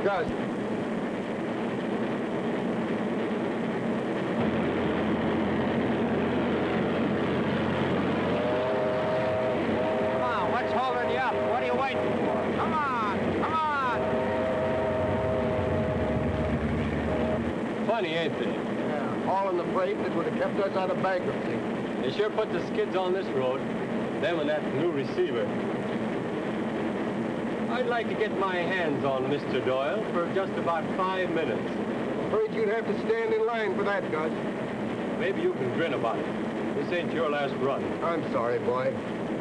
Gus. Come on, what's holding you up? What are you waiting for? Come on, come on! Funny, ain't they? Yeah, hauling the freight that would have kept us out of bankruptcy. They sure put the skids on this road. Them and that new receiver. I'd like to get my hands on Mr. Doyle for just about 5 minutes. Afraid you'd have to stand in line for that, Gus. Maybe you can grin about it. This ain't your last run. I'm sorry, boy.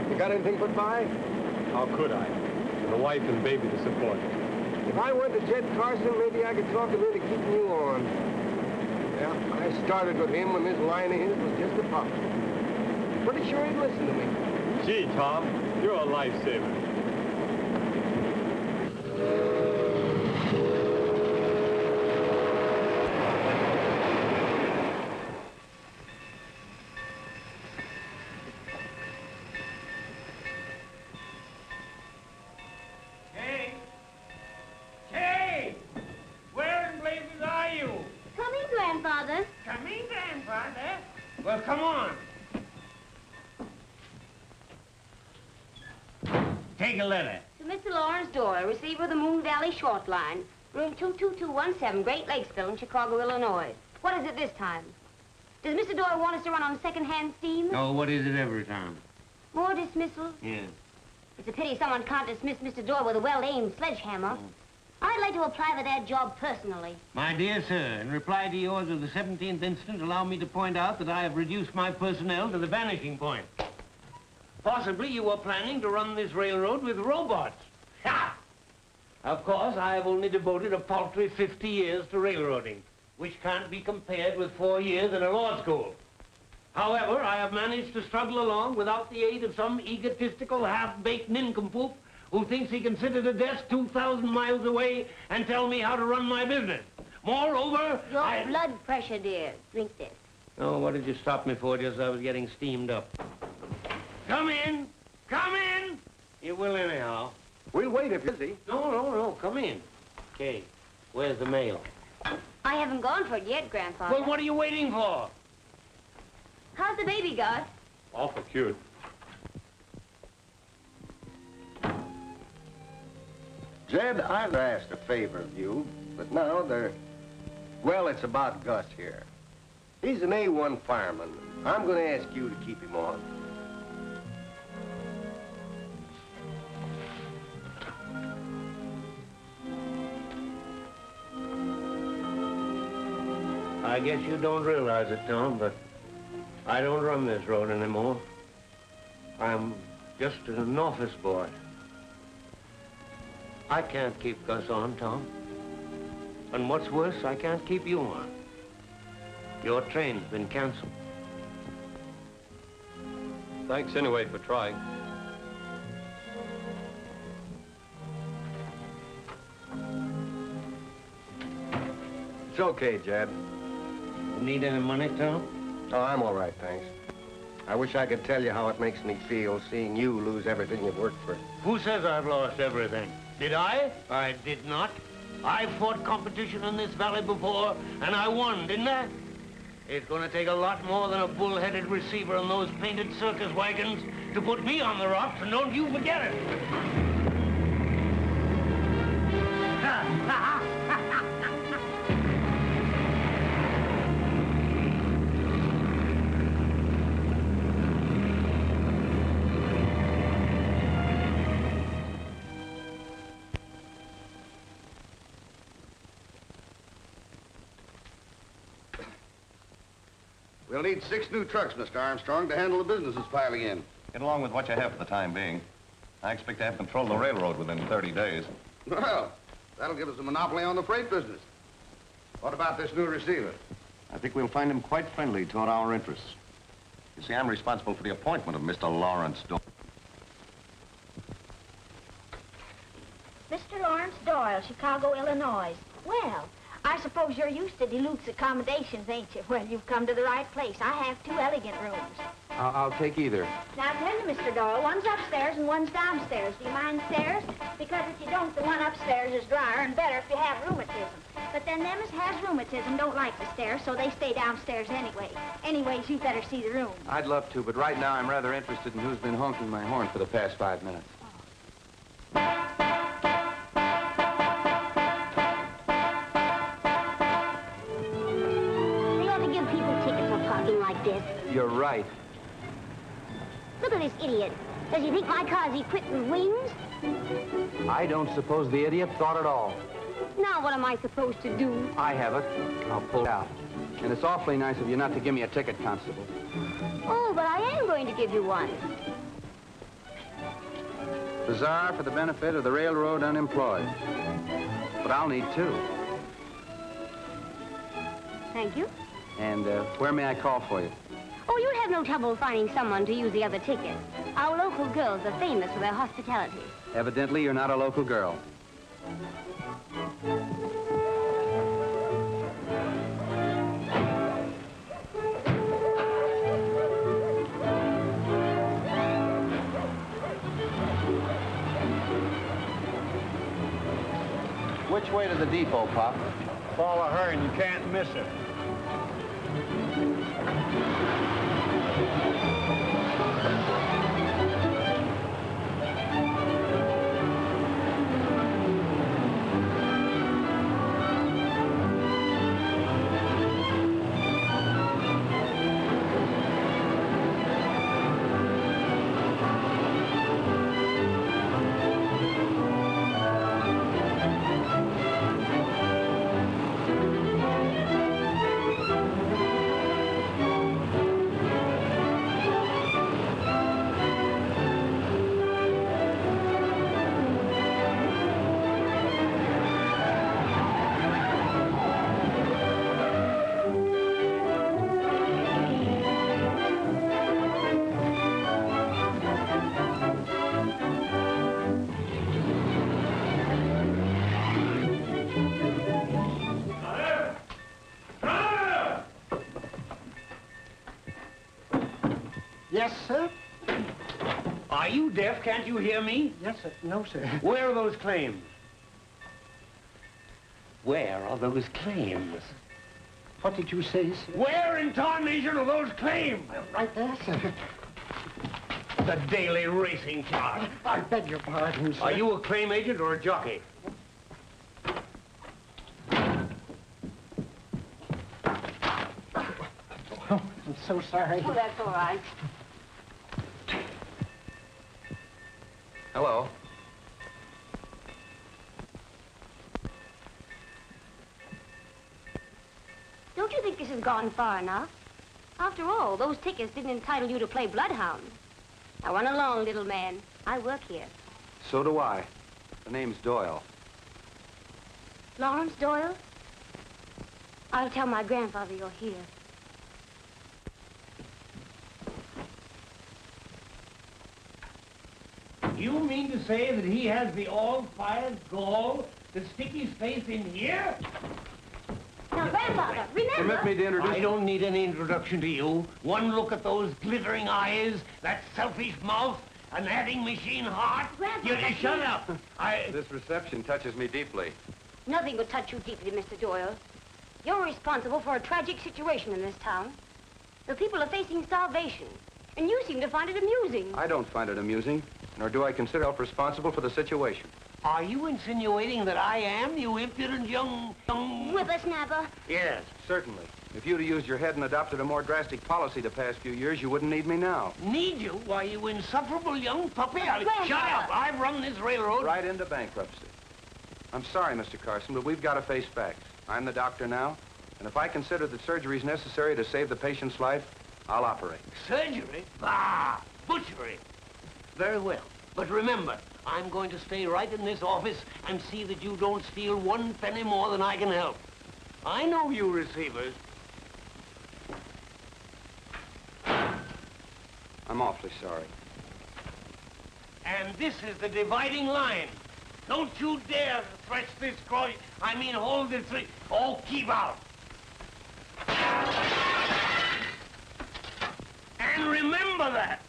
You got anything put by? How could I? With a wife and baby to support. If I went to Jed Carson, maybe I could talk him into keeping you on. Yeah, I started with him when this line of his was just a pup. Pretty sure he'd listen to me. Gee, Tom, you're a lifesaver. Well, come on. Take a letter. To Mr. Lawrence Doyle, receiver of the Moon Valley Short Line, room 22217, Great Lakesville in Chicago, Illinois. What is it this time? Does Mr. Doyle want us to run on second-hand steam? Oh, what is it every time? More dismissals? Yeah. It's a pity someone can't dismiss Mr. Doyle with a well-aimed sledgehammer. I'd like to apply for that job personally. My dear sir, in reply to yours of the 17th instant, allow me to point out that I have reduced my personnel to the vanishing point. Possibly you are planning to run this railroad with robots. Ha! Of course, I have only devoted a paltry 50 years to railroading, which can't be compared with 4 years in a law school. However, I have managed to struggle along without the aid of some egotistical, half-baked nincompoop who thinks he can sit at a desk 2,000 miles away and tell me how to run my business. Moreover, Your blood pressure, dear. Drink this. Oh, what did you stop me for just as I was getting steamed up? Come in! Come in! You will anyhow. We'll wait if you're busy. No, come in. Okay, where's the mail? I haven't gone for it yet, Grandfather. Well, what are you waiting for? How's the baby, Gus? Awful cute. Jed, I've asked a favor of you, but now well, it's about Gus here. He's an A1 fireman. I'm going to ask you to keep him on. I guess you don't realize it, Tom, but I don't run this road anymore. I'm just an office boy. I can't keep Gus on, Tom. And what's worse, I can't keep you on. Your train's been canceled. Thanks anyway for trying. It's okay, Jed. You need any money, Tom? Oh, I'm all right, thanks. I wish I could tell you how it makes me feel seeing you lose everything you've worked for. Who says I've lost everything? Did I? I did not. I fought competition in this valley before, and I won, didn't I? It's going to take a lot more than a bull-headed receiver and those painted circus wagons to put me on the rocks, and don't you forget it. We'll need 6 new trucks, Mr. Armstrong, to handle the business that's piling in. Get along with what you have for the time being. I expect to have control of the railroad within 30 days. Well, that'll give us a monopoly on the freight business. What about this new receiver? I think we'll find him quite friendly toward our interests. You see, I'm responsible for the appointment of Mr. Lawrence Doyle. Mr. Lawrence Doyle, Chicago, Illinois. Well, I suppose you're used to deluxe accommodations, ain't you? Well, you've come to the right place. I have 2 elegant rooms. I'll take either. Now, tell me, Mr. Doyle, one's upstairs and one's downstairs. Do you mind stairs? Because if you don't, the one upstairs is drier and better if you have rheumatism. But then them as has rheumatism don't like the stairs, so they stay downstairs anyway. Anyways, you better see the room. I'd love to, but right now I'm rather interested in who's been honking my horn for the past 5 minutes. They ought to give people tickets for parking like this. You're right. Look at this idiot. Does he think my car's equipped with wings? I don't suppose the idiot thought at all. Now what am I supposed to do? I have it. I'll pull it out. And it's awfully nice of you not to give me a ticket, Constable. Oh, but I am going to give you one. Bazaar for the benefit of the railroad unemployed. But I'll need 2. Thank you. And where may I call for you? Oh, you'll have no trouble finding someone to use the other ticket. Our local girls are famous for their hospitality. Evidently, you're not a local girl. Which way to the depot, Pop? Follow her and you can't miss her. Yes, sir? Are you deaf? Can't you hear me? Yes, sir. No, sir. Where are those claims? Where are those claims? What did you say, sir? Where in tarnation are those claims? Right there, sir. The daily racing chart. I beg your pardon, sir. Are you a claim agent or a jockey? Oh, I'm so sorry. Oh, that's all right. Hello. Don't you think this has gone far enough? After all, those tickets didn't entitle you to play bloodhound. Now run along, little man. I work here. So do I. The name's Doyle. Lawrence Doyle? I'll tell my grandfather you're here. You mean to say that he has the all-fired gall to stick his face in here? Now, Grandfather, remember... Permit me to introduce... I don't need any introduction to you. One look at those glittering eyes, that selfish mouth, an adding machine heart. Grandfather, You shut up. This reception touches me deeply. Nothing would touch you deeply, Mr. Doyle. You're responsible for a tragic situation in this town. The people are facing starvation, and you seem to find it amusing. I don't find it amusing, nor do I consider myself responsible for the situation. Are you insinuating that I am, you impudent young... Whippersnapper. Yes. Certainly. If you'd have used your head and adopted a more drastic policy the past few years, you wouldn't need me now. Need you? Why, you insufferable young puppy. Grandfather. Shut up. I've run this railroad. Right into bankruptcy. I'm sorry, Mr. Carson, but we've got to face facts. I'm the doctor now, and if I consider that surgery is necessary to save the patient's life, I'll operate. Surgery? Bah! Butchery. Very well. But remember, I'm going to stay right in this office and see that you don't steal 1 penny more than I can help. I know you receivers. I'm awfully sorry. And this is the dividing line. Don't you dare thresh this cross. I mean, hold this thing. Oh, keep out. And remember that.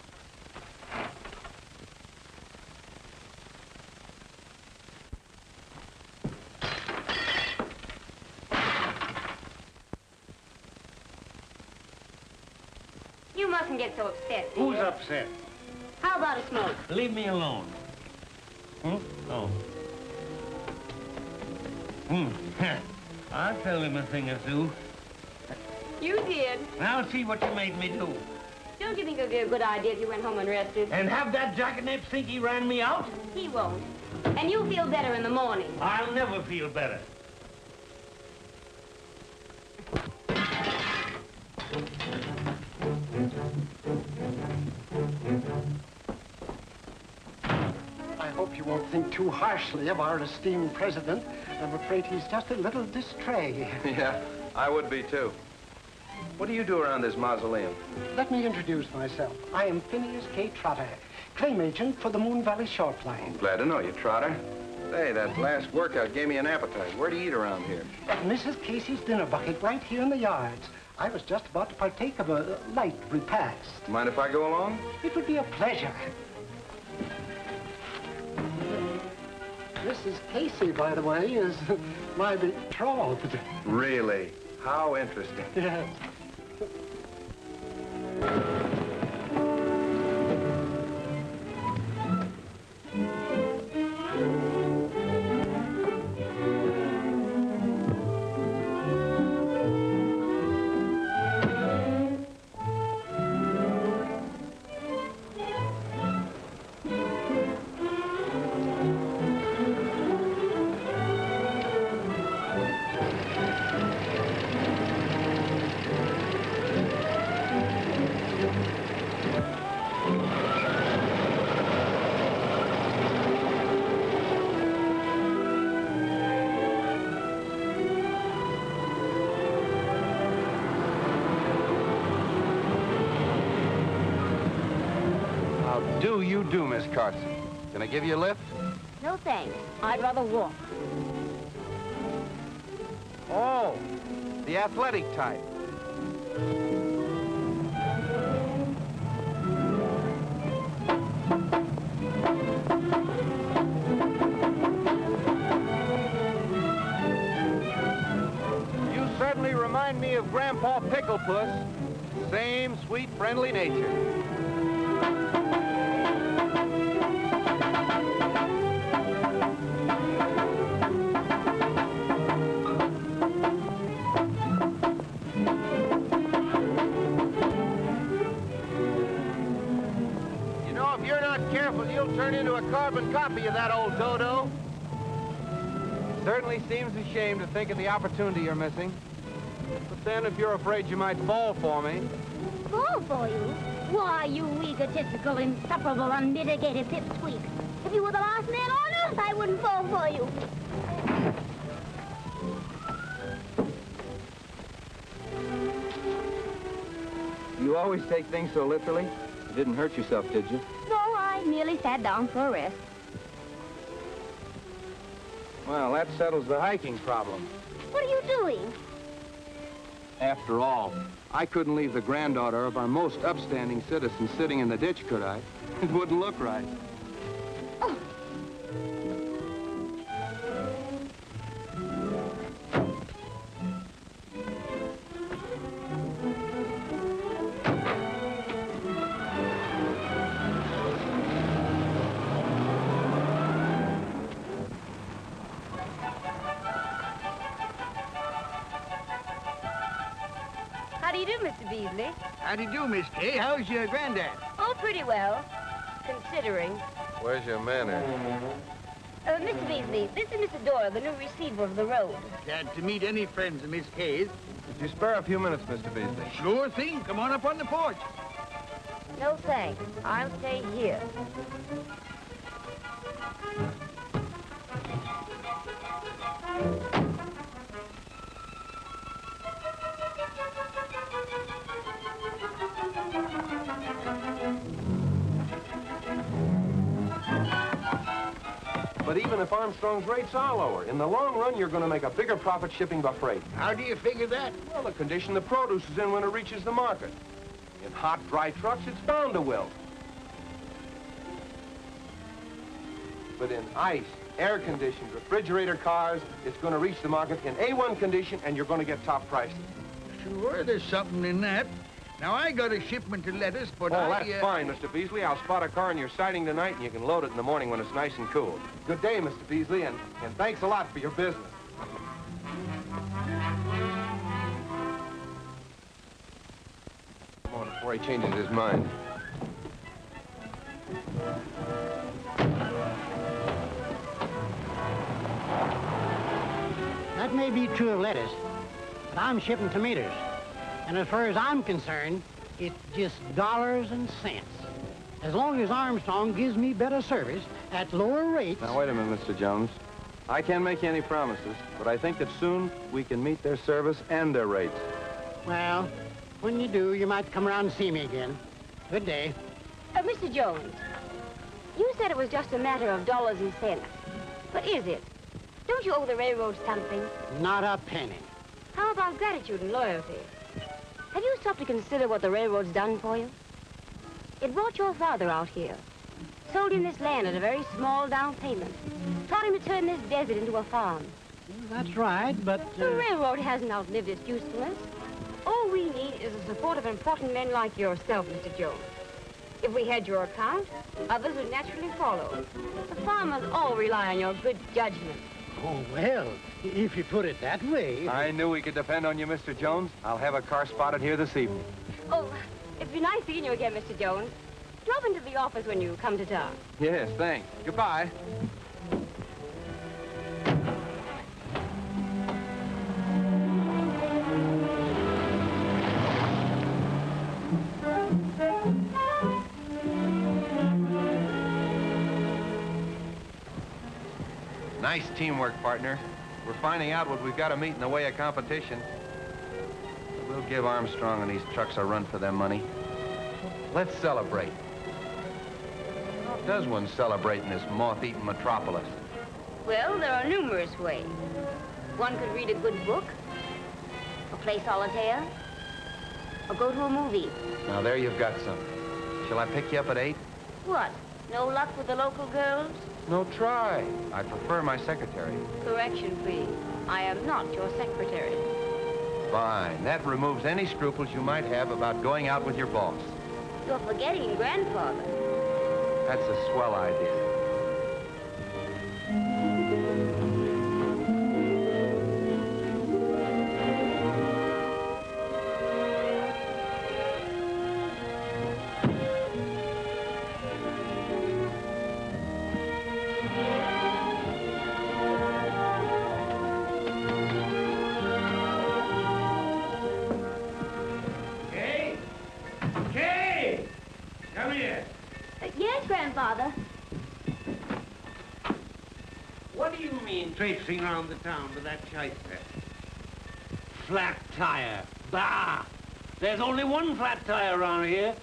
You mustn't get so upset, dear. Who's upset? How about a smoke? Leave me alone. Oh. I'll tell him a thing or two. You did. Now see what you made me do. Don't you think it would be a good idea if you went home and rested? And have that jackanapes think he ran me out? He won't. And you'll feel better in the morning. I'll never feel better. I hope you won't think too harshly of our esteemed president. I'm afraid he's just a little distrait. Yeah, I would be, too. What do you do around this mausoleum? Let me introduce myself. I am Phineas K. Trotter, claim agent for the Moon Valley Short Line. Glad to know you, Trotter. Say, that last workout gave me an appetite. Where do you eat around here? At Mrs. Casey's dinner bucket right here in the yards. I was just about to partake of a light repast. Mind if I go along? It would be a pleasure. Mrs. Casey, by the way, is my betrothed. Really? How interesting. Yes. Do you do, Miss Carson? Can I give you a lift? No thanks. I'd rather walk. Oh, the athletic type. You certainly remind me of Grandpa Picklepuss. Same sweet, friendly nature. You'll turn into a carbon copy of that old dodo. Certainly seems a shame to think of the opportunity you're missing. But then, if you're afraid you might fall for me... Fall for you? Why, you egotistical, insufferable, unmitigated pipsqueak. If you were the last man on earth, I wouldn't fall for you. You always take things so literally. You didn't hurt yourself, did you? No, I merely sat down for a rest. Well, that settles the hiking problem. What are you doing? After all, I couldn't leave the granddaughter of our most upstanding citizen sitting in the ditch, could I? It wouldn't look right. Oh. How do you do, Mr. Beasley? How do you do, Miss Kay? How's your granddad? Oh, pretty well, considering. Where's your manner? Mr. Beasley, this is Mr. Doyle, the new receiver of the road. Glad to meet any friends of Miss Kay's. Could you spare a few minutes, Mr. Beasley? Sure thing. Come on up on the porch. No thanks. I'll stay here. But even if Armstrong's rates are lower, in the long run, you're going to make a bigger profit shipping by freight. How do you figure that? Well, the condition the produce is in when it reaches the market. In hot, dry trucks, it's bound to wilt. But in ice, air-conditioned, refrigerator cars, it's going to reach the market in A1 condition, and you're going to get top prices. Sure, there's something in that. Now, I got a shipment of lettuce, but That's fine, Mr. Beasley. I'll spot a car in your siding tonight, and you can load it in the morning when it's nice and cool. Good day, Mr. Beasley, and thanks a lot for your business. Come on, before he changes his mind. That may be true of lettuce, but I'm shipping tomatoes. And as far as I'm concerned, it's just dollars and cents. As long as Armstrong gives me better service at lower rates... Now, wait a minute, Mr. Jones. I can't make you any promises, but I think that soon we can meet their service and their rates. Well, when you do, you might come around and see me again. Good day. Mr. Jones, you said it was just a matter of dollars and cents. But is it? Don't you owe the railroad something? Not a penny. How about gratitude and loyalty? Have you stopped to consider what the railroad's done for you? It brought your father out here, sold him this land at a very small down payment, taught him to turn this desert into a farm. That's right, but... The railroad hasn't outlived its usefulness. All we need is the support of important men like yourself, Mr. Jones. If we had your account, others would naturally follow. The farmers all rely on your good judgment. Oh, well, if you put it that way... I knew we could depend on you, Mr. Jones. I'll have a car spotted here this evening. Oh, it'd be nice seeing you again, Mr. Jones. Drop into the office when you come to town. Yes, thanks. Goodbye. Nice teamwork, partner. We're finding out what we've got to meet in the way of competition. We'll give Armstrong and these trucks a run for their money. Let's celebrate. How does one celebrate in this moth-eaten metropolis? Well, there are numerous ways. One could read a good book, or play solitaire, or go to a movie. Now, there you've got something. Shall I pick you up at 8? What? No luck with the local girls? No, try. I prefer my secretary. Correction, please. I am not your secretary. Fine. That removes any scruples you might have about going out with your boss. You're forgetting grandfather. That's a swell idea. Yes, grandfather. What do you mean, traipsing around the town with that shyster? Flat tire. Bah! There's only one flat tire around here,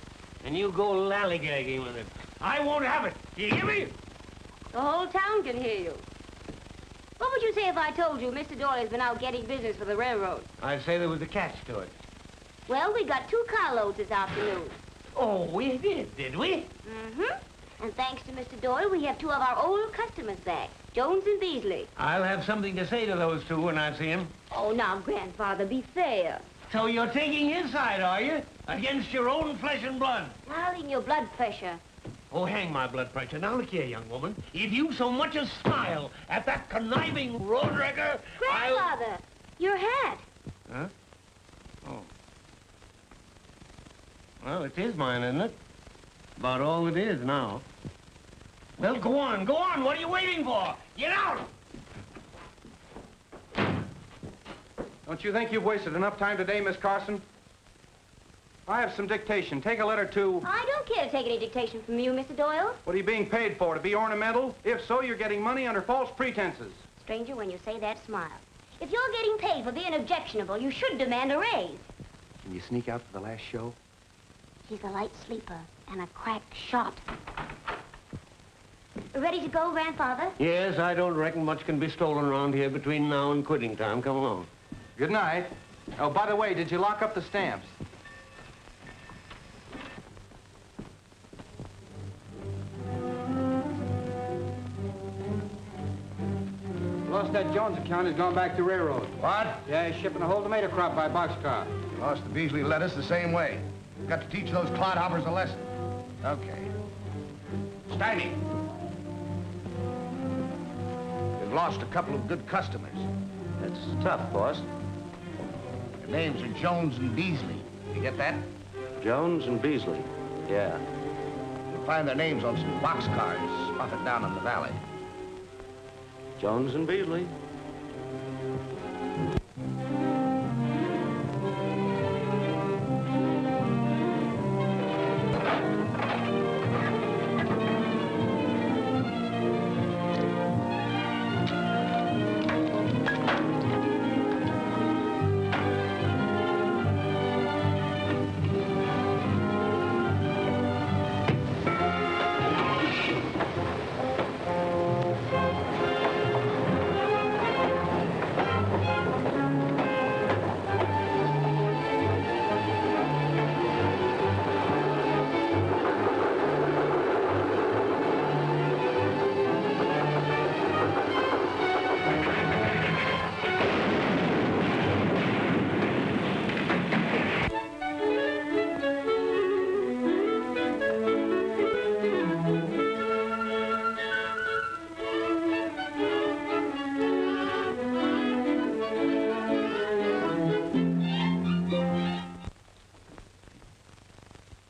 and you go lollygagging with it. I won't have it. Do you hear me? The whole town can hear you. What would you say if I told you Mr. Doyle's been out getting business for the railroad? I'd say there was a catch to it. Well, we got 2 carloads this afternoon. Oh, we did we? Mm-hmm. And thanks to Mr. Doyle, we have 2 of our old customers back, Jones and Beasley. I'll have something to say to those 2 when I see them. Oh, now, grandfather, be fair. So you're taking his side, are you? Against your own flesh and blood? Darling, your blood pressure. Oh, hang my blood pressure. Now, look here, young woman. If you so much as smile at that conniving road wrecker, Grandfather, your hat. Huh? Oh. Well, it is mine, isn't it? About all it is now. Well, go on, go on. What are you waiting for? Get out! Don't you think you've wasted enough time today, Miss Carson? I have some dictation. Take a letter to... I don't care to take any dictation from you, Mr. Doyle. What are you being paid for? To be ornamental? If so, you're getting money under false pretenses. Stranger, when you say that, smile. If you're getting paid for being objectionable, you should demand a raise. Can you sneak out for the last show? He's a light sleeper and a crack shot. Ready to go, grandfather? Yes, I don't reckon much can be stolen around here between now and quitting time. Come along. Good night. Oh, by the way, did you lock up the stamps? Boss, that Jones account has gone back to railroad. What? Yeah, he's shipping the whole tomato crop by boxcar. You lost the Beasley lettuce the same way. You've got to teach those clodhoppers a lesson. Okay. Stymie. You've lost a couple of good customers. That's tough, boss. Their names are Jones and Beasley. You get that? Jones and Beasley. Yeah. You'll find their names on some boxcars spotted down in the valley. Jones and Beasley.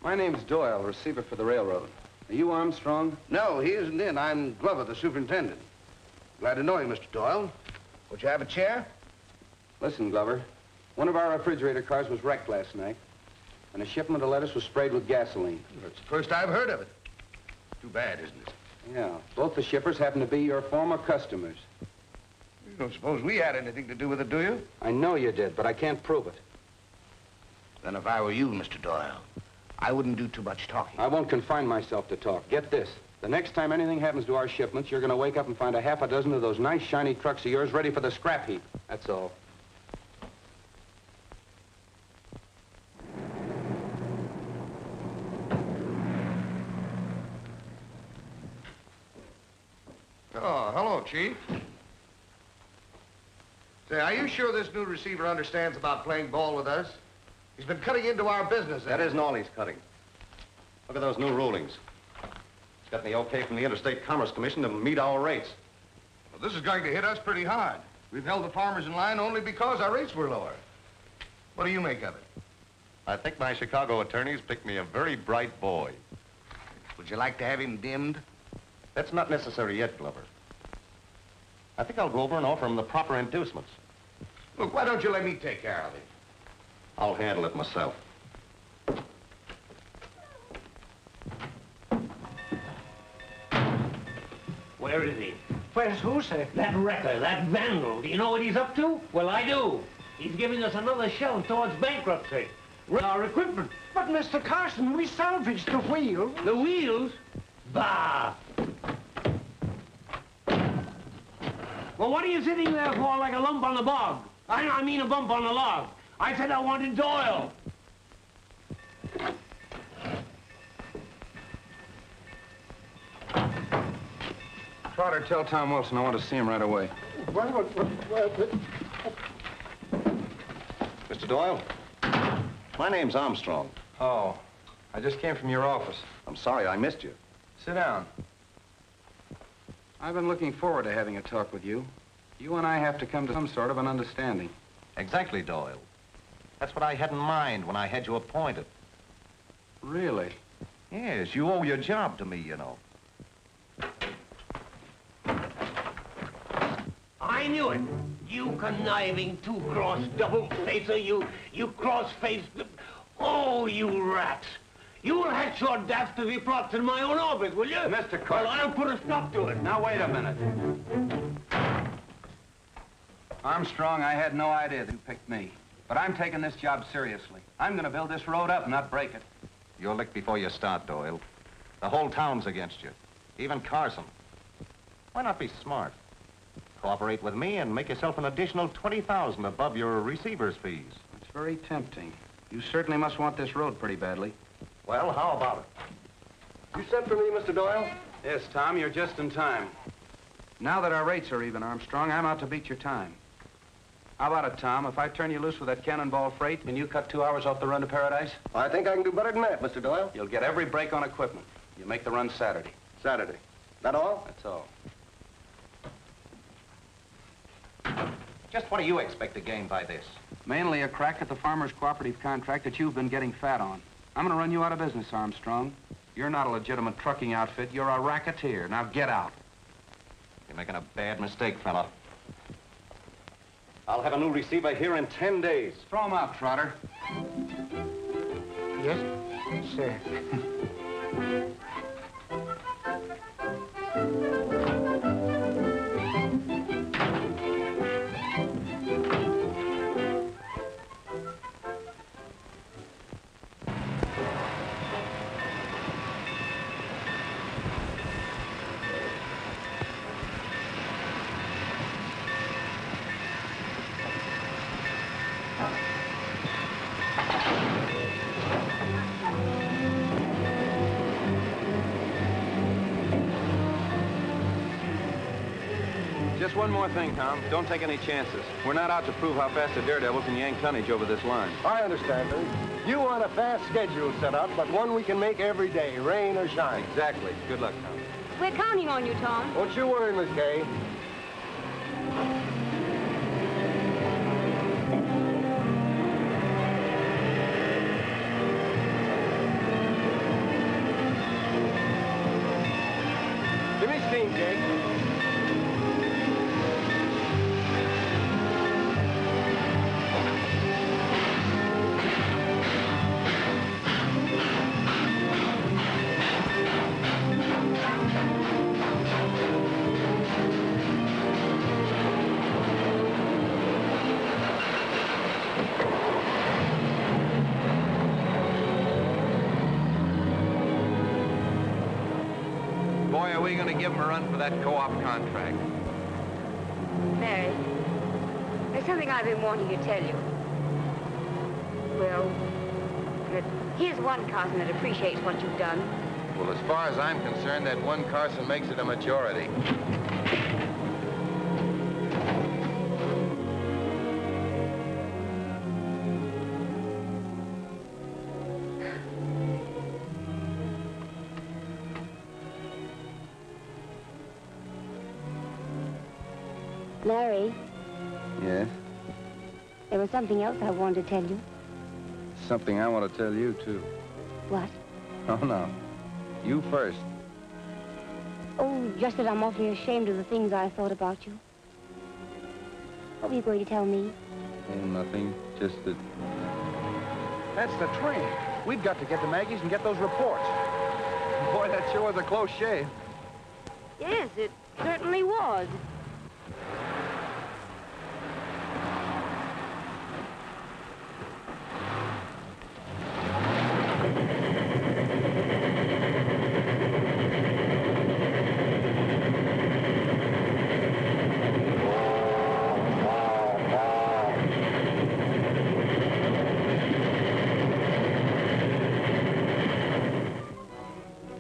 My name's Doyle, receiver for the railroad. Are you Armstrong? No, he isn't in. I'm Glover, the superintendent. Glad to know you, Mr. Doyle. Would you have a chair? Listen, Glover, one of our refrigerator cars was wrecked last night, and a shipment of lettuce was sprayed with gasoline. That's the first I've heard of it. Too bad, isn't it? Yeah, both the shippers happen to be your former customers. You don't suppose we had anything to do with it, do you? I know you did, but I can't prove it. Then if I were you, Mr. Doyle, I wouldn't do too much talking. I won't confine myself to talk. Get this. The next time anything happens to our shipments, you're going to wake up and find a half a dozen of those nice, shiny trucks of yours ready for the scrap heap. That's all. Oh, hello, Chief. Say, are you sure this new receiver understands about playing ball with us? He's been cutting into our business. That isn't all he's cutting. Look at those new rulings. He's gotten the okay from the Interstate Commerce Commission to meet our rates. Well, this is going to hit us pretty hard. We've held the farmers in line only because our rates were lower. What do you make of it? I think my Chicago attorneys picked me a very bright boy. Would you like to have him dimmed? That's not necessary yet, Glover. I think I'll go over and offer him the proper inducements. Look, why don't you let me take care of him? I'll handle it myself. Where is he? Where's who, sir? That wrecker, that vandal. Do you know what he's up to? Well, I do. He's giving us another shove towards bankruptcy. Our equipment. But, Mr. Carson, we salvaged the wheels. The wheels? Bah! Well, what are you sitting there for like a lump on the bog? I mean a bump on the log. I said I wanted Doyle. Trotter, tell Tom Wilson I want to see him right away. Mr. Doyle, my name's Armstrong. Oh, I just came from your office. I'm sorry I missed you. Sit down. I've been looking forward to having a talk with you. You and I have to come to some sort of an understanding. Exactly, Doyle. That's what I had in mind when I had you appointed. Really? Yes, you owe your job to me, you know. I knew it. You conniving, two-cross, double-facer, you cross-faced... Oh, you rats. You'll hatch your dastardly plots in my own orbit, will you? Mr. Carson. Well, I'll put a stop to it. Now, wait a minute. Armstrong, I had no idea that you picked me. But I'm taking this job seriously. I'm going to build this road up, not break it. You're licked before you start, Doyle. The whole town's against you. Even Carson. Why not be smart? Cooperate with me and make yourself an additional $20,000 above your receiver's fees. It's very tempting. You certainly must want this road pretty badly. Well, how about it? You sent for me, Mr. Doyle? Yes, Tom, you're just in time. Now that our rates are even, Armstrong, I'm out to beat your time. How about it, Tom? If I turn you loose with that cannonball freight and you cut 2 hours off the run to Paradise? I think I can do better than that, Mr. Doyle. You'll get every break on equipment. You make the run Saturday. Saturday. That all? That's all. Just what do you expect to gain by this? Mainly a crack at the Farmers Cooperative contract that you've been getting fat on. I'm gonna run you out of business, Armstrong. You're not a legitimate trucking outfit. You're a racketeer. Now get out. You're making a bad mistake, fella. I'll have a new receiver here in 10 days. Throw him out, Trotter. Yes, sir. Just one more thing, Tom. Don't take any chances. We're not out to prove how fast the daredevil can yank tonnage over this line. I understand, sir. You want a fast schedule set up, but one we can make every day, rain or shine. Exactly. Good luck, Tom. We're counting on you, Tom. Don't you worry, Miss Kay. Give me steam, Jake. Boy, are we going to give him a run for that co-op contract. Mary, there's something I've been wanting to tell you. Well, here's one Carson that appreciates what you've done. Well, as far as I'm concerned, that one Carson makes it a majority. Larry, Yes? there was something else I wanted to tell you. Something I want to tell you, too. What? Oh, no. You first. Oh, just that I'm awfully ashamed of the things I thought about you. What were you going to tell me? Oh, nothing. Just that... That's the train. We've got to get to Maggie's and get those reports. Boy, that sure was a close shave. Yes, it certainly was.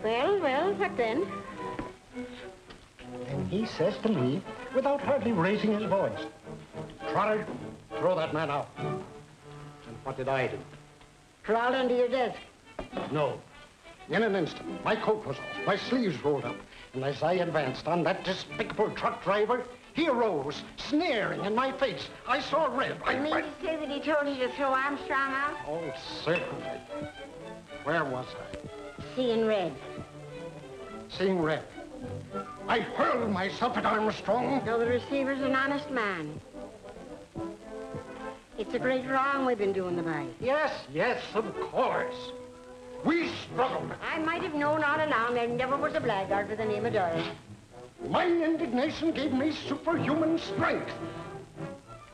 Well, what then? And he says to me, without hardly raising his voice, Trotter, throw that man out. And what did I do? Crawled under your desk. No. In an instant, my coat was off, my sleeves rolled up, and as I advanced on that despicable truck driver, he arose, sneering in my face. I saw red. You mean to say that he told you to throw Armstrong out? Oh, certainly. Where was I? Seeing red. Seeing red. I hurled myself at Armstrong. No, the receiver's an honest man. It's a great wrong we've been doing the boy. Yes, yes, of course. We struggled. I might have known all along there never was a blackguard with the name of Doyle. My indignation gave me superhuman strength.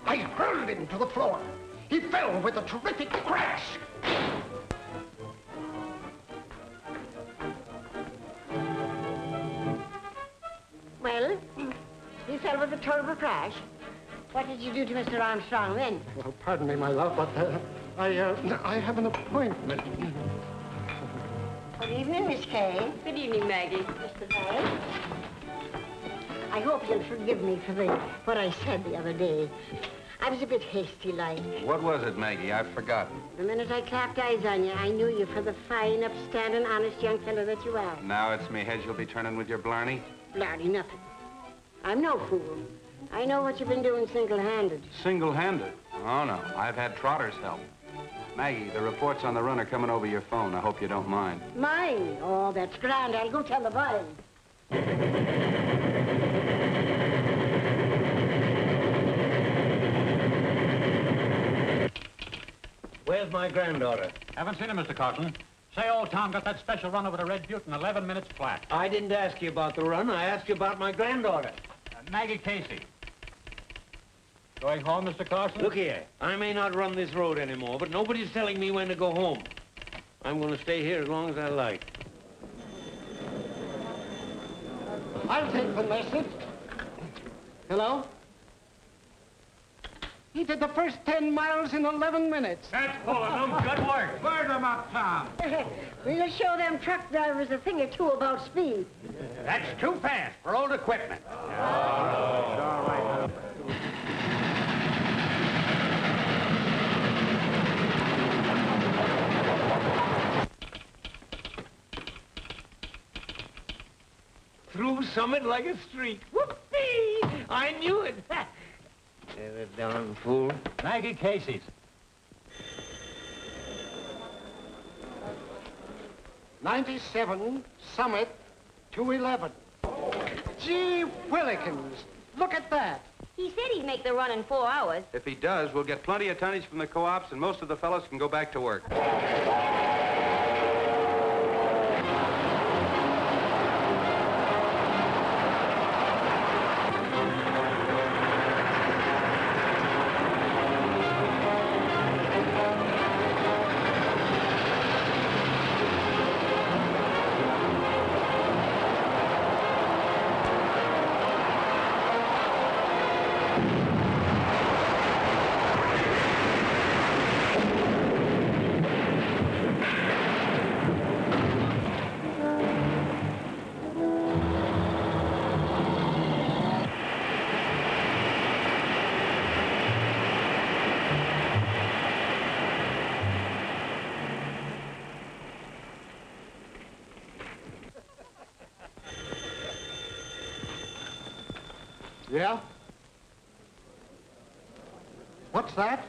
I hurled him to the floor. He fell with a terrific crash. Well, he fell with a terrible crash. What did you do to Mr. Armstrong then? Well, pardon me, my love, but I have an appointment. Good evening, Miss Kay. Good evening, Maggie. Mr. Doyle. I hope you'll forgive me for what I said the other day. I was a bit hasty-like. What was it, Maggie? I've forgotten. The minute I clapped eyes on you, I knew you for the fine, upstanding, honest young fellow that you are. Now it's me head you'll be turning with your blarney? Blarney, nothing. I'm no fool. I know what you've been doing single-handed. Single-handed? Oh, no. I've had Trotter's help. Maggie, the reports on the run are coming over your phone. I hope you don't mind. Mine? Oh, that's grand. I'll go tell the boys. Where's my granddaughter? Haven't seen her, Mr. Carson. Say, old Tom got that special run over the Red Butte in 11 minutes flat. I didn't ask you about the run. I asked you about my granddaughter. Maggie Casey. Going home, Mr. Carson? Look here. I may not run this road anymore, but nobody's telling me when to go home. I'm going to stay here as long as I like. I'll take the message. Hello? He did the first 10 miles in 11 minutes. That's full of them. Good work. Burn them up, Tom. We'll show them truck drivers a thing or two about speed. That's too fast for old equipment. All right. Through Summit like a streak. Whoopee! I knew it. The darn fool. Maggie Casey's. 97, Summit, 211. Gee whillikins, look at that. He said he'd make the run in 4 hours. If he does, we'll get plenty of tonnage from the co-ops, and most of the fellows can go back to work. Yeah? What's that?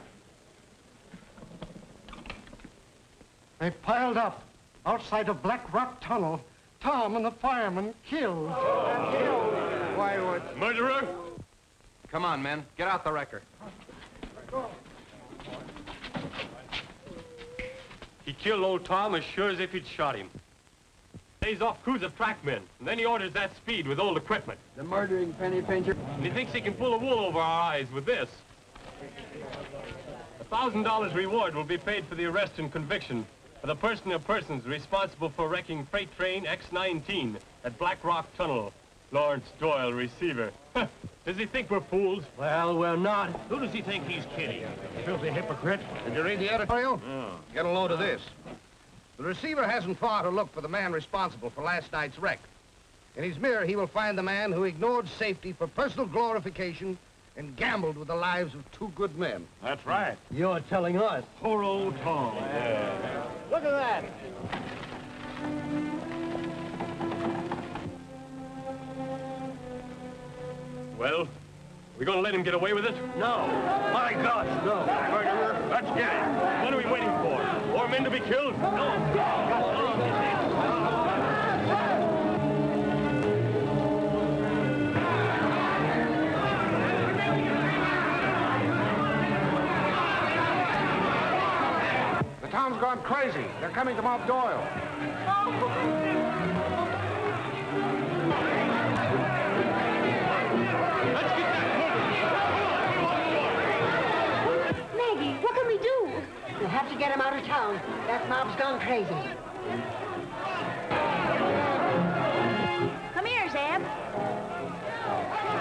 They piled up outside of Black Rock Tunnel. Tom and the fireman killed. Why would... Murderer? Come on, men. Get out the wrecker. He killed old Tom as sure as if he'd shot him. He's off cruiser trackmen, and then he orders that speed with old equipment. The murdering penny pincher. And he thinks he can pull the wool over our eyes with this. $1,000 reward will be paid for the arrest and conviction for the person or persons responsible for wrecking freight train X-19 at Black Rock Tunnel. Lawrence Doyle, receiver. Does he think we're fools? Well, we're not. Who does he think he's kidding? Filthy hypocrite. Did you read the editorial? Get a load of this. The receiver hasn't far to look for the man responsible for last night's wreck. In his mirror, he will find the man who ignored safety for personal glorification and gambled with the lives of 2 good men. That's right. You're telling us. Poor old Tom. Look at that. Well, we gonna let him get away with it? No. My gosh, no. Murderer, let's get him. What are we waiting for? More men to be killed? The town's gone crazy. They're coming to Mount Doyle. Maggie, what can we do? We'll have to get him out of town. That mob's gone crazy. Come here, Zeb.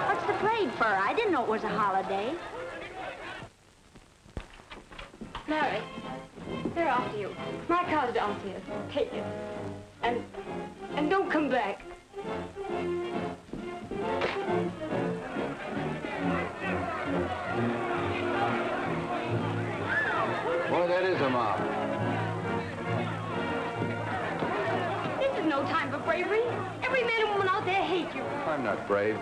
What's the parade for? I didn't know it was a holiday. Larry, they're after you. My car's downstairs. Take it. And don't come back. them out. This is no time for bravery. Every man and woman out there hate you. I'm not brave.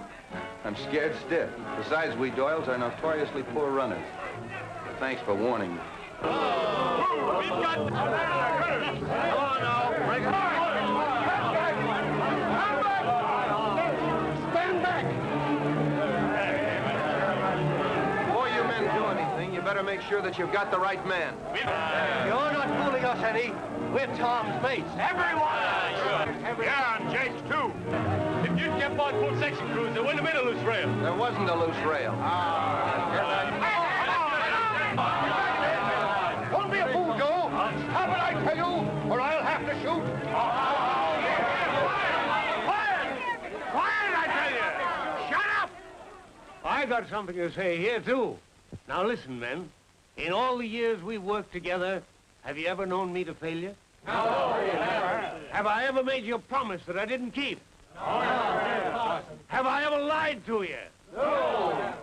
I'm scared stiff. Besides, we Doyles are notoriously poor runners. Thanks for warning me. We've got... Come on now, break it. Stand back! Before you men do anything, you better make sure that you've got the right man. You're not fooling us, Eddie. We're Tom's mates. Everyone! Yeah, and Jake's too. If you'd kept on full section crews, there wouldn't have been a loose rail. There wasn't a loose rail. Don't be a fool, Joe. Stop it, I tell you, or I'll have to shoot. Quiet! Quiet, I tell you! Shut up! I got something to say here, too. Now, listen, men. In all the years we worked together, have you ever known me to failure? No. Have I ever made you a promise that I didn't keep? No. Have I ever lied to you? No.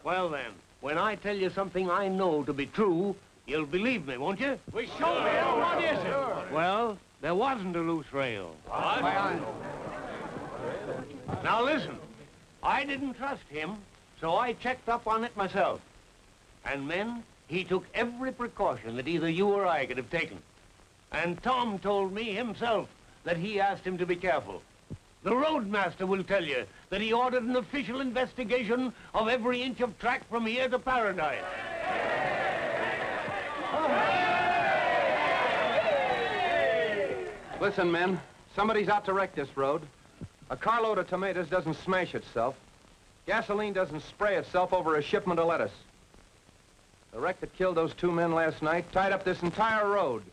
Well, then, when I tell you something I know to be true, you'll believe me, won't you? We sure will. What is it? Well, there wasn't a loose rail. What? Now, listen. I didn't trust him, so I checked up on it myself. And, men, he took every precaution that either you or I could have taken. And Tom told me himself that he asked him to be careful. The roadmaster will tell you that he ordered an official investigation of every inch of track from here to Paradise. Listen, men. Somebody's out to wreck this road. A carload of tomatoes doesn't smash itself. Gasoline doesn't spray itself over a shipment of lettuce. The wreck that killed those 2 men last night tied up this entire road.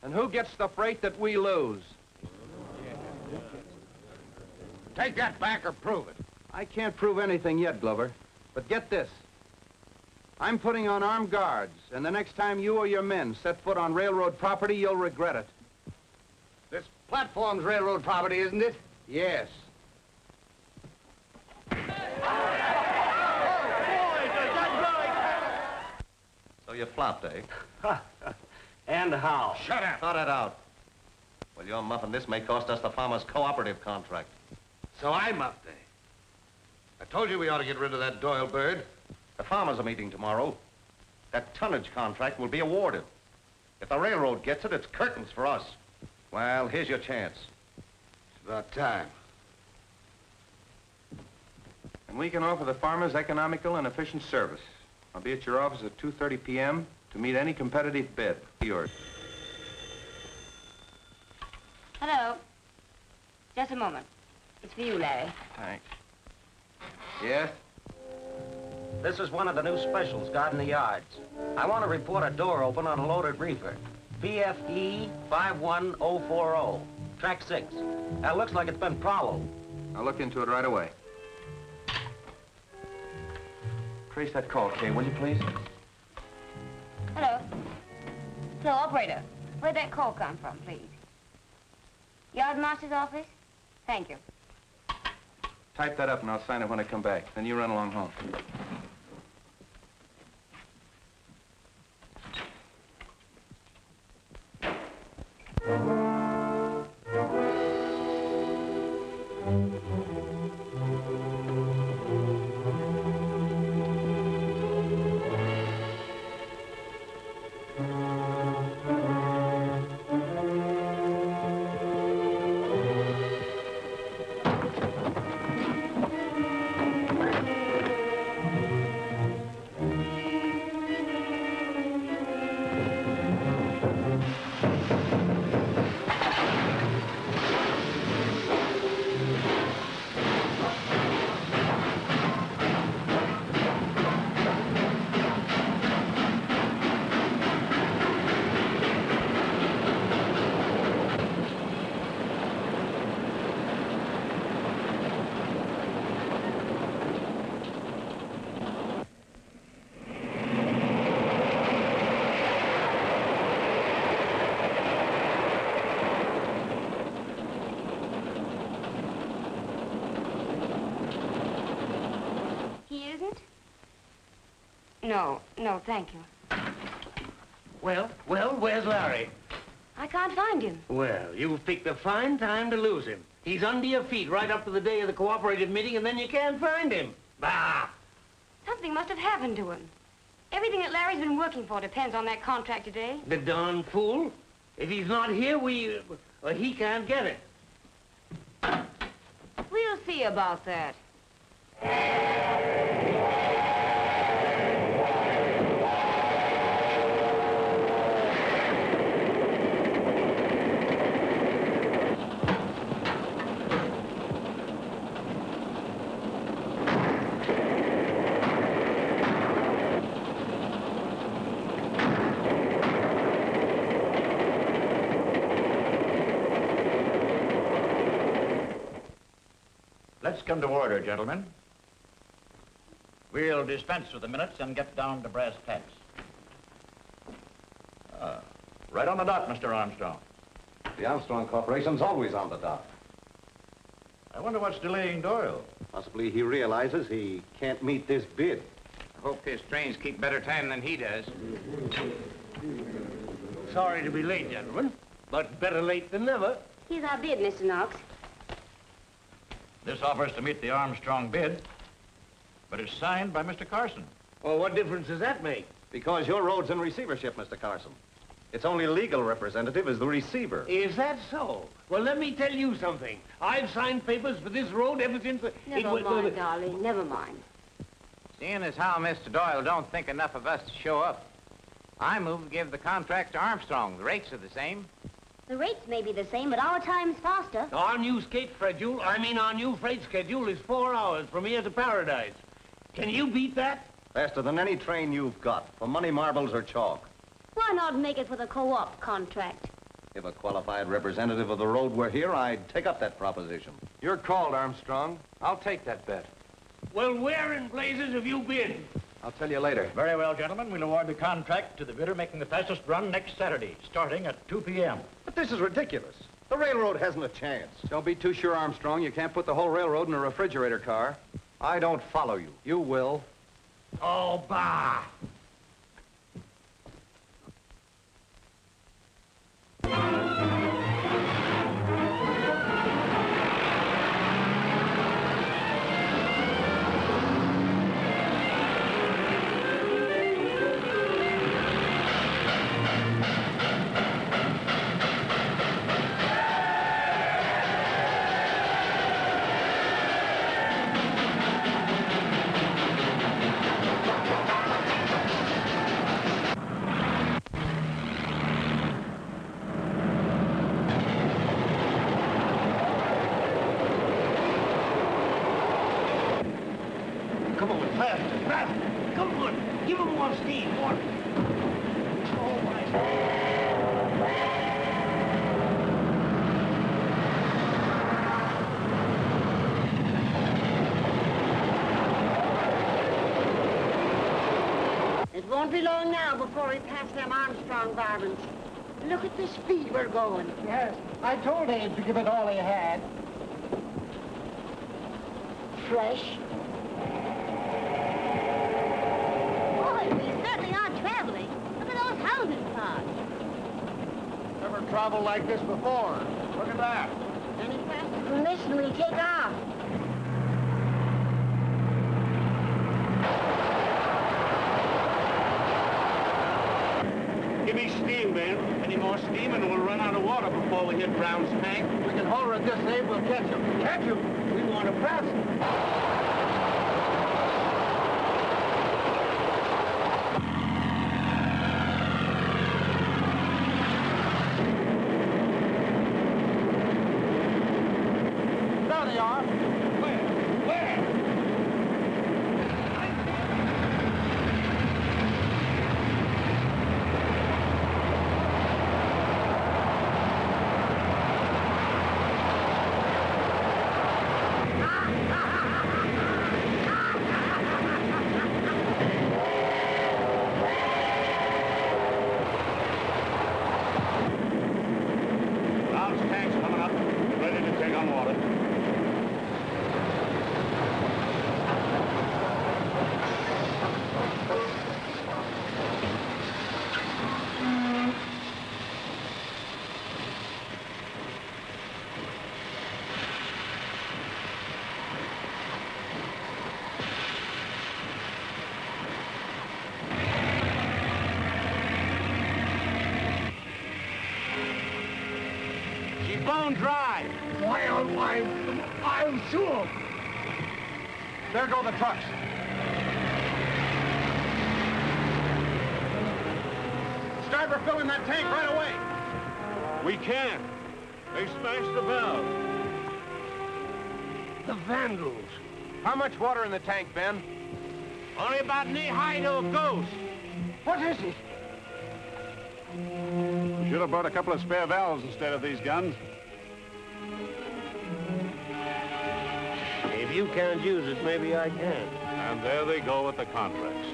And who gets the freight that we lose? Take that back or prove it. I can't prove anything yet, Glover. But get this. I'm putting on armed guards, and the next time you or your men set foot on railroad property, you'll regret it. This platform's railroad property, isn't it? Yes. So you flopped, eh? And how? Shut up. Thought it out. Well, your muffin, this may cost us the farmer's cooperative contract. So I'm up there. I told you we ought to get rid of that Doyle bird. The farmers are meeting tomorrow. That tonnage contract will be awarded. If the railroad gets it, it's curtains for us. Well, here's your chance. It's about time. And we can offer the farmers economical and efficient service. I'll be at your office at 2:30 p.m. to meet any competitive bid. Yours. Hello. Just a moment. It's for you, Larry. Thanks. Yes? This is one of the new specials, guarding the yards. I want to report a door open on a loaded reefer. PFE 51040. Track 6. That looks like it's been prowled. I'll look into it right away. Trace that call, Kay, will you please? Hello. Hello, operator. Where'd that call come from, please? Yardmaster's office? Thank you. Type that up and I'll sign it when I come back. Then you run along home. No, thank you. Well, where's Larry? I can't find him. Well, you've picked a fine time to lose him. He's under your feet right up to the day of the cooperative meeting, and then you can't find him. Bah! Something must have happened to him. Everything that Larry's been working for depends on that contract today. The darn fool. If he's not here, he can't get it. We'll see about that. Let's come to order, gentlemen. We'll dispense with the minutes and get down to brass tacks. Right on the dot, Mr. Armstrong. The Armstrong Corporation's always on the dot. I wonder what's delaying Doyle. Possibly he realizes he can't meet this bid. I hope his trains keep better time than he does. Sorry to be late, gentlemen, but better late than never. Here's our bid, Mr. Knox. This offers to meet the Armstrong bid, but it's signed by Mr. Carson. Well, what difference does that make? Because your road's in receivership, Mr. Carson. Its only legal representative is the receiver. Is that so? Well, let me tell you something. I've signed papers for this road ever since... Never mind, darling, never mind. Seeing as how Mr. Doyle don't think enough of us to show up, I move to give the contract to Armstrong. The rates are the same. The rates may be the same, but our time's faster. Our new our new freight schedule is 4 hours from here to Paradise. Can you beat that? Faster than any train you've got, for money, marbles, or chalk. Why not make it for the co-op contract? If a qualified representative of the road were here, I'd take up that proposition. You're called, Armstrong. I'll take that bet. Well, where in blazes have you been? I'll tell you later. Very well, gentlemen. We'll award the contract to the bidder making the fastest run next Saturday, starting at 2 p.m. But this is ridiculous. The railroad hasn't a chance. Don't be too sure, Armstrong. You can't put the whole railroad in a refrigerator car. I don't follow you. You will. Oh, bah! Come on, faster, faster. Come on, give him more steam, more. Oh, my. It won't be long now before we pass them Armstrong varmints. Look at the speed we're going. Yes, I told Abe to give it all he had. Fresh. Boy, we certainly are traveling. Look at those houses, Todd. Never traveled like this before. Look at that. Any faster than this and we'll take off. Give me steam, Ben. Any more steam and we'll run out of water before we hit Brown's tank. We can hold her at this, Abe. We'll catch him. Catch him. We want to pass him. There they are. Where? bone dry. I'm sure. There go the trucks. Start refilling that tank right away. We can't. They smashed the valve. The vandals. How much water in the tank, Ben? Only about knee-high to a ghost. What is it? We should have brought a couple of spare valves instead of these guns. If you can't use it, maybe I can. And there they go with the contracts.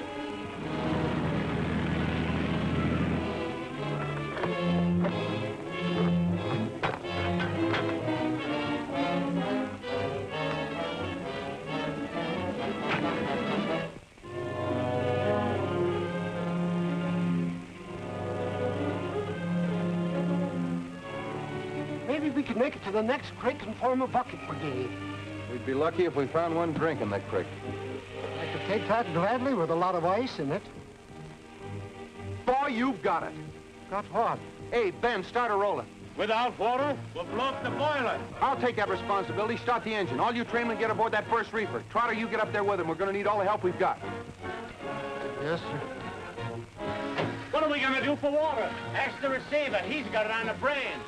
Maybe we could make it to the next creek and form a bucket brigade. We'd be lucky if we found one drink in that creek. I could take that gladly with a lot of ice in it. Boy, you've got it. Got what? Hey, Ben, start her rolling. Without water, we'll blow up the boiler. I'll take that responsibility. Start the engine. All you trainmen get aboard that first reefer. Trotter, you get up there with him. We're going to need all the help we've got. Yes, sir. What are we gonna do for water? Ask the receiver. He's got it on the brain.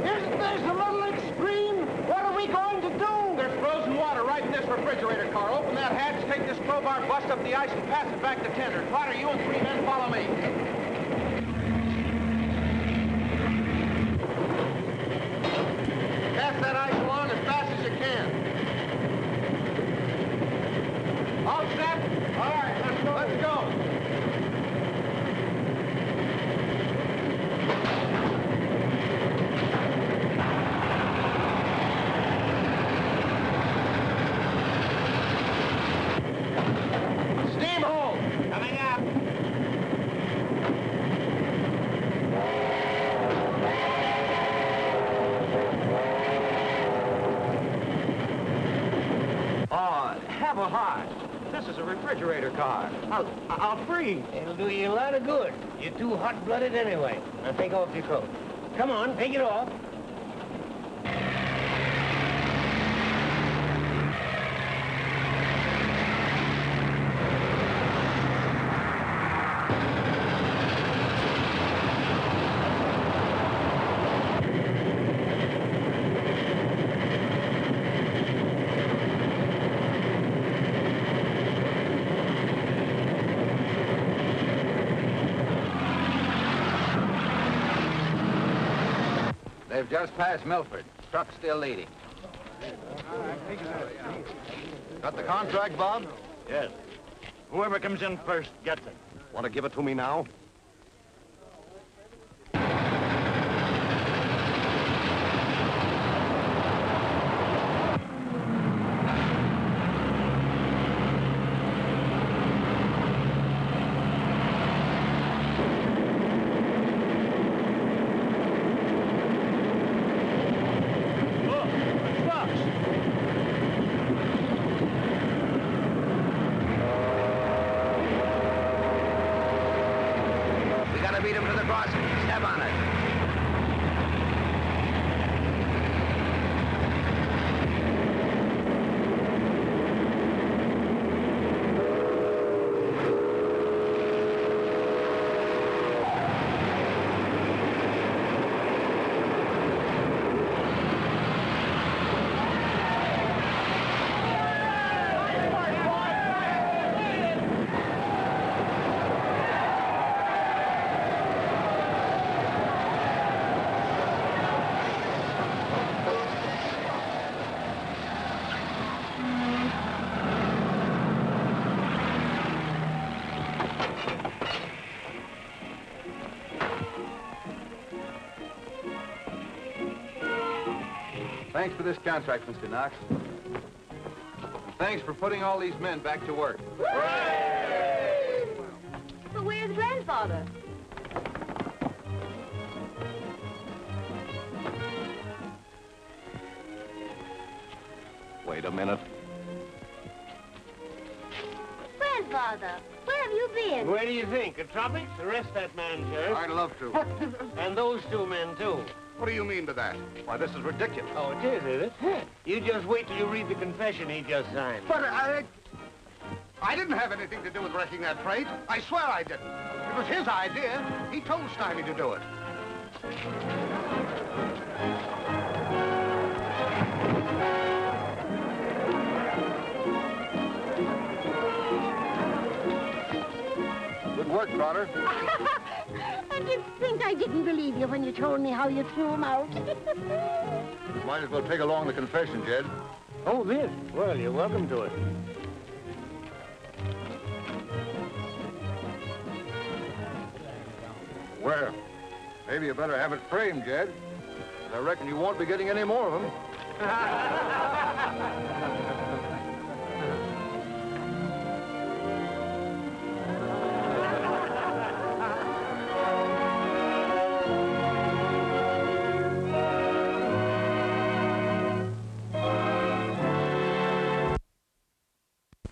Isn't this a little extreme? What are we going to do? There's frozen water right in this refrigerator car. Open that hatch, take this crowbar, bust up the ice, and pass it back to tender. Trotter, you and 3 men follow me. Pass that ice along as fast as you can. All set? All right, let's go. Let's go. Steam hole. Coming up. Have a heart. This is a refrigerator car. I'll freeze. It'll do you a lot of good. You're too hot-blooded anyway. Now take off your coat. Come on, take it off. They've just passed Milford. Truck's still leading. Got the contract, Bob? Yes. Whoever comes in first gets it. Want to give it to me now? Beat him to the crossing. Step on it. Thanks for this contract, Mr. Knox. And thanks for putting all these men back to work. Hooray! But where's Grandfather? Wait a minute. Grandfather, where have you been? Where do you think? The tropics? Arrest that man, Sheriff. I'd love to. And those two men, too. What do you mean by that? Why, this is ridiculous. Oh, it is it? You just wait till you read the confession he just signed. But I didn't have anything to do with wrecking that freight. I swear I didn't. It was his idea. He told Steiny to do it. Good work, Trotter. And you think I didn't believe you when you told me how you threw him out? Might as well take along the confession, Jed. Oh, this? Well, you're welcome to it. Well, maybe you better have it framed, Jed. I reckon you won't be getting any more of them.